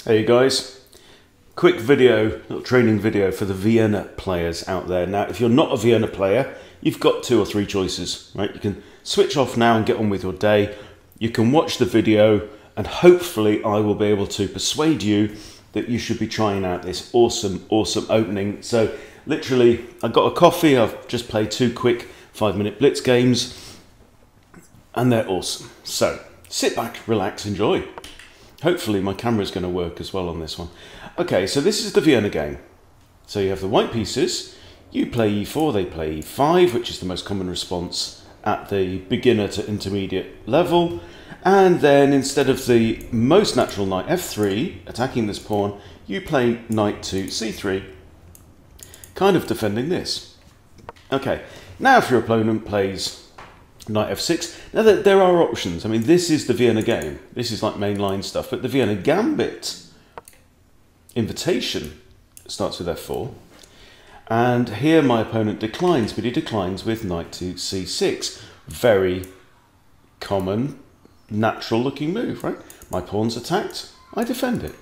Hey guys, quick video, little training video for the Vienna players out there. Now, if you're not a Vienna player, you've got 2 or 3 choices, right? You can switch off now and get on with your day. You can watch the video and hopefully I will be able to persuade you that you should be trying out this awesome opening. So literally, I got a coffee, I've just played 2 quick 5-minute blitz games and they're awesome. So sit back, relax, enjoy. Hopefully my camera's going to work as well on this one. Okay, so this is the Vienna game. So you have the white pieces, you play e4, they play e5, which is the most common response at the beginner to intermediate level. And then instead of the most natural knight f3, attacking this pawn, you play knight to c3, kind of defending this. Okay, now if your opponent plays knight f6. Now there are options. I mean, this is the Vienna game. This is like mainline stuff, but the Vienna Gambit invitation starts with f4. And here my opponent declines, but he declines with knight to c6. Very common, natural looking move, right? My pawn's attacked, I defend it.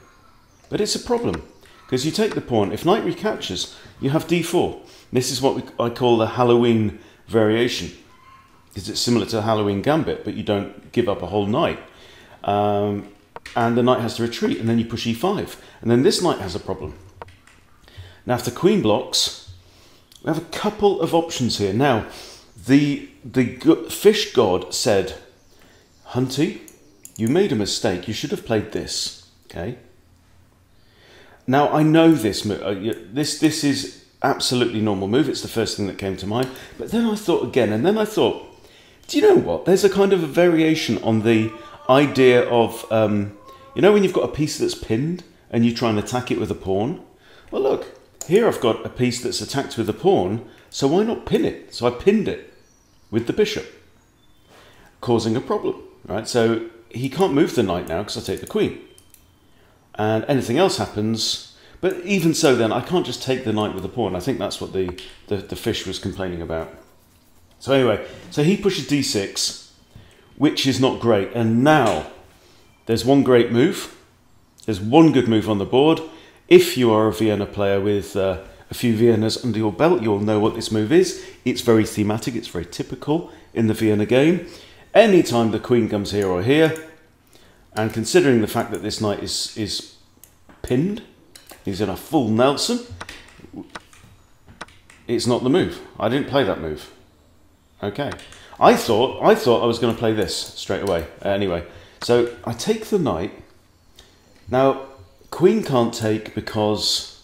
But it's a problem, because you take the pawn, if knight recaptures, you have d4. This is what I call the Halloween variation. Because it's similar to Halloween Gambit, but you don't give up a whole knight. And the knight has to retreat, and then you push e5. And then this knight has a problem. Now, if the queen blocks, we have a couple of options here. Now, the fish god said, Hunty, you made a mistake. You should have played this, okay? Now, I know this move. This is absolutely normal move. It's the first thing that came to mind. But then I thought again, and then I thought, do you know what? There's a kind of a variation on the idea of, you know when you've got a piece that's pinned and you try and attack it with a pawn? Well, look, here I've got a piece that's attacked with a pawn, so why not pin it? So I pinned it with the bishop, causing a problem, right? So he can't move the knight now because I take the queen. And anything else happens, but even so then, I can't just take the knight with the pawn. I think that's what the fish was complaining about. So anyway, so he pushes d6, which is not great. And now, there's one great move. There's one good move on the board. If you are a Vienna player with a few Viennas under your belt, you'll know what this move is. It's very thematic. It's very typical in the Vienna game. Anytime the queen comes here or here, and considering the fact that this knight is pinned, he's in a full Nelson, it's not the move. I didn't play that move. Okay, I thought I was going to play this straight away. Anyway, so I take the knight. Now, queen can't take because,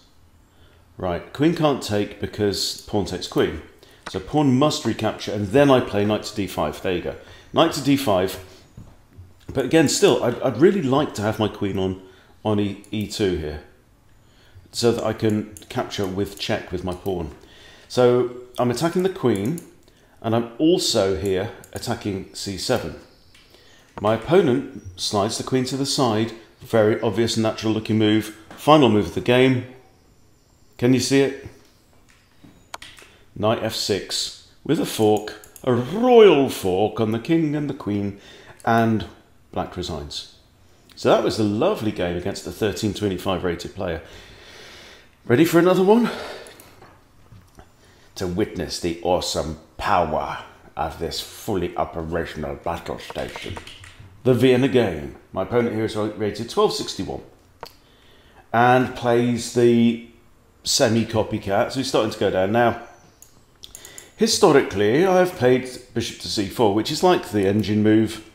right, queen can't take because pawn takes queen. So pawn must recapture, and then I play knight to d5. There you go, knight to d5. But again, still, I'd really like to have my queen on e2 here, so that I can capture with check with my pawn. So I'm attacking the queen. And I'm also here attacking c7. My opponent slides the queen to the side. Very obvious, natural looking move. Final move of the game. Can you see it? Knight f6 with a fork. A royal fork on the king and the queen. And black resigns. So that was a lovely game against a 1325 rated player. Ready for another one? To witness the awesome power of this fully operational battle station. The Vienna game. My opponent here is rated 1261 and plays the semi-copycat, so he's starting to go down. Now, historically, I've played bishop to c4, which is like the engine move,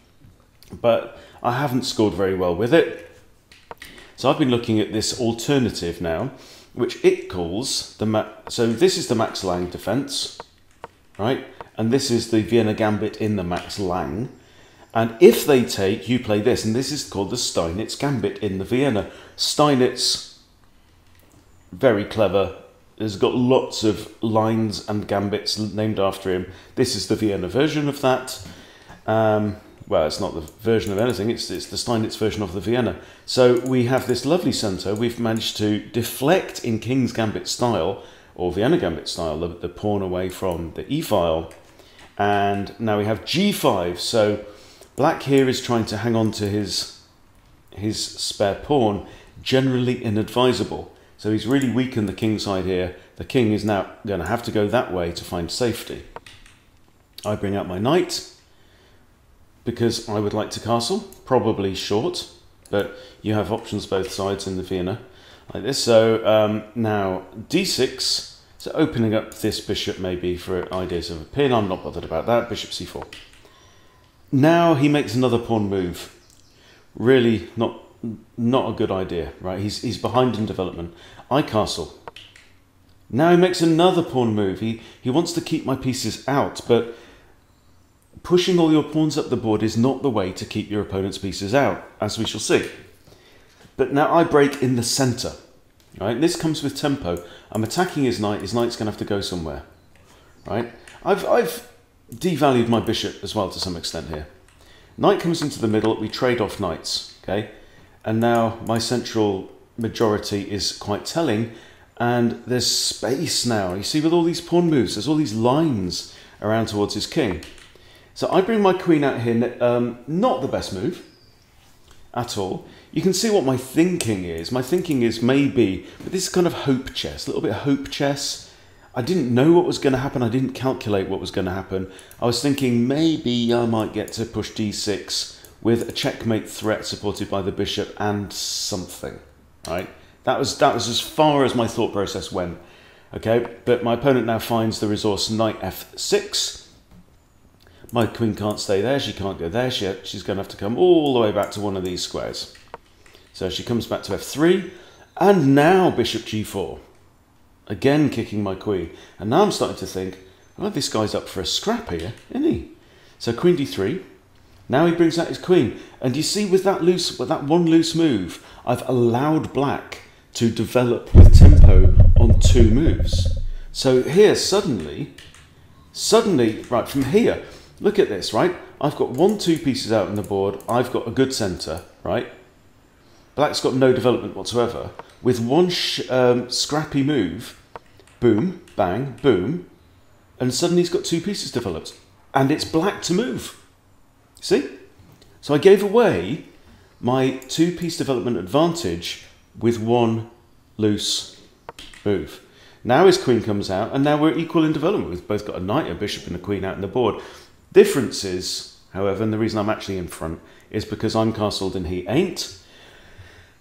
but I haven't scored very well with it. So I've been looking at this alternative now, which it calls so this is the Max Lang defense, right? And this is the Vienna Gambit in the Max Lang. And if they take, you play this, and this is called the Steinitz Gambit in the Vienna. Steinitz, very clever, has got lots of lines and gambits named after him. This is the Vienna version of that. Well, it's not the version of anything, it's the Steinitz version of the Vienna. So we have this lovely centre. We've managed to deflect in King's Gambit style, or Vienna Gambit style, the pawn away from the e-file. And now we have g5. So black here is trying to hang on to his spare pawn. generally inadvisable. So he's really weakened the king side here. The king is now going to have to go that way to find safety. I bring out my knight because I would like to castle, probably short, but you have options both sides in the Vienna like this. So now d6, so opening up this bishop maybe for ideas of a pin. I'm not bothered about that. Bishop c4. Now he makes another pawn move. Really not a good idea, right? He's behind in development. I castle. Now he makes another pawn move. He wants to keep my pieces out, but pushing all your pawns up the board is not the way to keep your opponent's pieces out, as we shall see. But now I break in the center, right? This comes with tempo. I'm attacking his knight. His knight's going to have to go somewhere, right? I've devalued my bishop as well to some extent here. Knight comes into the middle. We trade off knights, okay? And now my central majority is quite telling, and there's space now. You see, with all these pawn moves, there's all these lines around towards his king. So I bring my queen out here, not the best move at all. You can see what my thinking is. My thinking is maybe, but this is kind of hope chess, a little bit of hope chess. I didn't know what was going to happen. I didn't calculate what was going to happen. I was thinking maybe I might get to push d6 with a checkmate threat supported by the bishop and something, right? That was as far as my thought process went, okay? But my opponent now finds the resource knight f6. My queen can't stay there. She can't go there. She's going to have to come all the way back to one of these squares. So she comes back to f3, and now bishop g4. Again kicking my queen. And now I'm starting to think, oh, this guy's up for a scrap here, isn't he? So queen d3. Now he brings out his queen. And you see with that one loose move, I've allowed black to develop with tempo on 2 moves. So here suddenly, right from here, look at this, right? I've got 1-2 pieces out on the board. I've got a good center, right? Black's got no development whatsoever. With one scrappy move, boom, bang, boom, and suddenly he's got 2 pieces developed. And it's black to move. See? So I gave away my 2-piece development advantage with 1 loose move. Now his queen comes out, and now we're equal in development. We've both got a knight, a bishop, and a queen out on the board. Difference is, however, and the reason I'm actually in front, is because I'm castled and he ain't.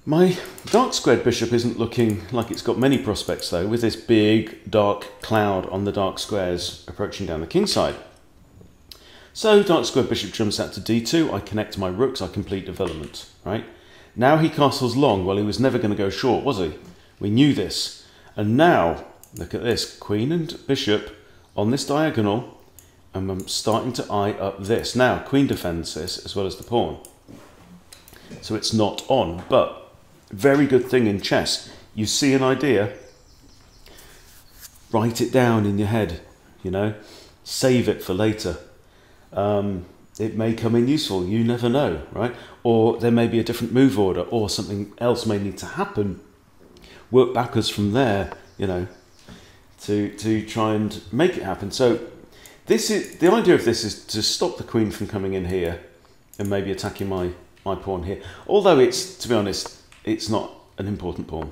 My dark squared bishop isn't looking like it's got many prospects, though, with this big dark cloud on the dark squares approaching down the king side. So dark squared bishop jumps out to d2. I connect my rooks. I complete development, right? Now he castles long. Well, he was never going to go short, was he? We knew this. And now, look at this. Queen and bishop on this diagonal, and I'm starting to eye up this. Now, queen defends this as well as the pawn. So it's not on, but very good thing in chess. You see an idea, write it down in your head, you know, save it for later. It may come in useful, you never know, right? Or there may be a different move order, or something else may need to happen. Work backwards from there, you know, to try and make it happen. So this is the idea of this, is to stop the queen from coming in here and maybe attacking my pawn here. Although it's, to be honest, it's not an important pawn.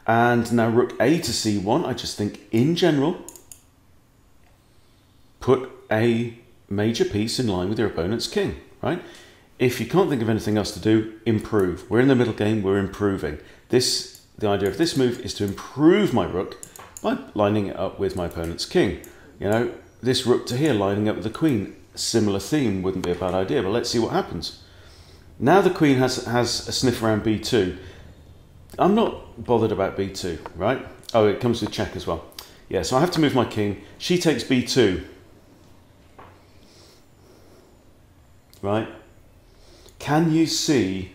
And now rook a to c1. I just think in general, put a major piece in line with your opponent's king, right? If you can't think of anything else to do, improve. We're in the middle game, we're improving. The idea of this move is to improve my rook by lining it up with my opponent's king. You know, this rook to here lining up with the queen, similar theme, wouldn't be a bad idea, but let's see what happens. Now the queen has a sniff around b2. I'm not bothered about b2, right? Oh, it comes with check as well. Yeah, so I have to move my king. She takes b2. Right? Can you see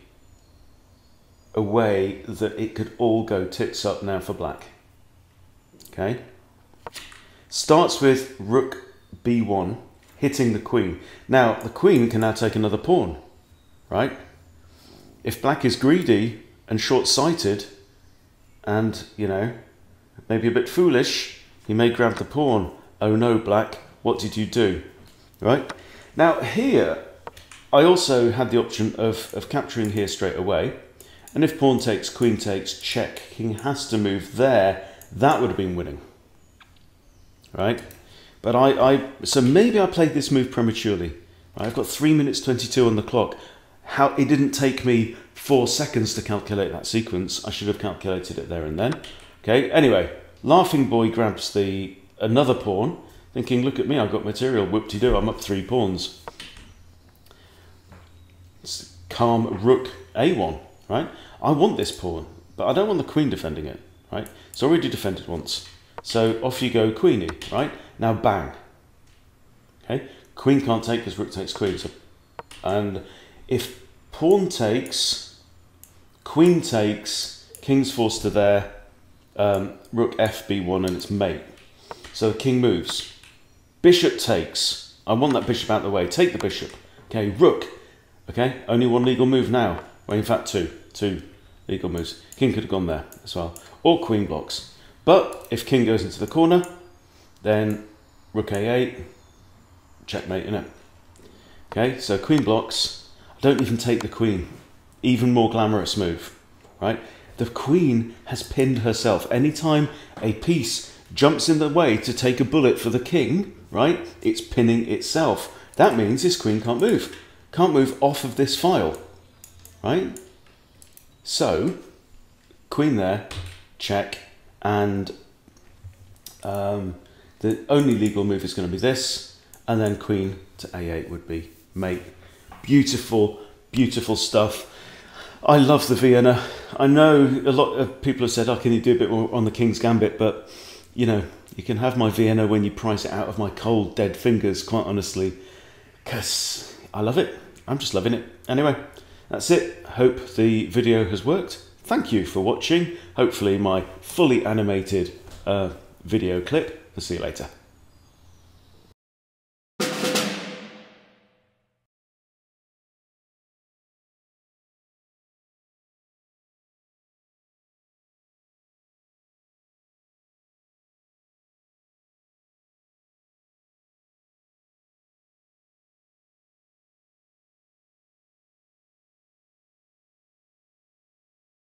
a way that it could all go tits up now for black? Okay. Starts with rook b1, hitting the queen. Now, the queen can now take another pawn, right? If black is greedy and short-sighted and, you know, maybe a bit foolish, he may grab the pawn. Oh no, black, what did you do? Right? Now, here, I also had the option of capturing here straight away And if pawn takes, queen takes, check, king has to move there, that would have been winning. Right? But so maybe I played this move prematurely. Right? I've got 3 minutes 22 on the clock. It didn't take me 4 seconds to calculate that sequence. I should have calculated it there and then. Okay, anyway, laughing boy grabs another pawn, thinking, look at me, I've got material, whoop-de-doo, I'm up 3 pawns. It's calm rook a1, right? I want this pawn, but I don't want the queen defending it, right? It's already defended once. So off you go, queenie, right? Now bang. Okay, queen can't take because rook takes queen. And if pawn takes, queen takes, king's forced to there, rook f b1 and it's mate. So the king moves. Bishop takes. I want that bishop out of the way. Take the bishop. Okay, rook. Okay, only 1 legal move now. Well, in fact, 2 legal moves. King could have gone there as well. Or queen blocks. But if king goes into the corner, then rook a8, checkmate, innit? Okay, so queen blocks. I don't even take the queen. Even more glamorous move, right? The queen has pinned herself. Anytime a piece jumps in the way to take a bullet for the king, right, it's pinning itself. That means this queen can't move. Can't move off of this file, right? So, queen there, check, and the only legal move is going to be this, and then queen to a8 would be mate. Beautiful, beautiful stuff. I love the Vienna. I know a lot of people have said, oh, can you do a bit more on the King's Gambit? But, you know, you can have my Vienna when you price it out of my cold, dead fingers, quite honestly, because I love it. I'm just loving it. Anyway, that's it. Hope the video has worked. Thank you for watching. Hopefully my fully animated video clip. I'll see you later.